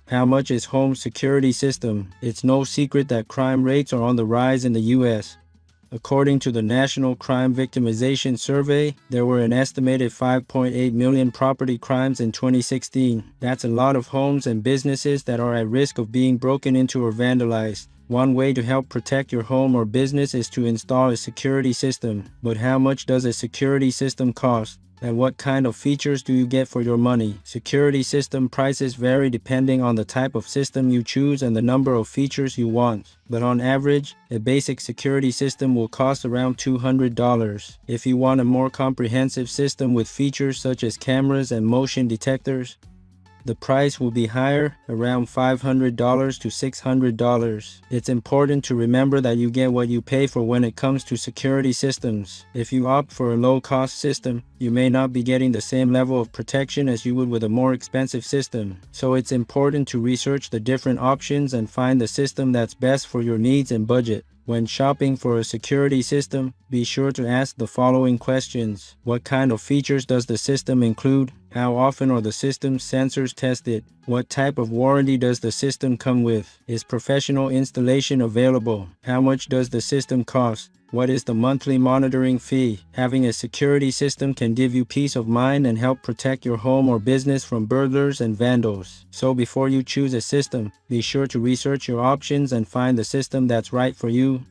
How much is home security system? It's no secret that crime rates are on the rise in the U.S. According to the National Crime Victimization Survey, there were an estimated 5.8 million property crimes in 2016. That's a lot of homes and businesses that are at risk of being broken into or vandalized. One way to help protect your home or business is to install a security system. But how much does a security system cost? And what kind of features do you get for your money? Security system prices vary depending on the type of system you choose and the number of features you want. But on average, a basic security system will cost around $200. If you want a more comprehensive system with features such as cameras and motion detectors, the price will be higher, around $500 to $600. It's important to remember that you get what you pay for when it comes to security systems. If you opt for a low-cost system, you may not be getting the same level of protection as you would with a more expensive system. So it's important to research the different options and find the system that's best for your needs and budget. When shopping for a security system, be sure to ask the following questions. What kind of features does the system include? How often are the system's sensors tested? What type of warranty does the system come with? Is professional installation available? How much does the system cost? What is the monthly monitoring fee? Having a security system can give you peace of mind and help protect your home or business from burglars and vandals. So before you choose a system, be sure to research your options and find the system that's right for you.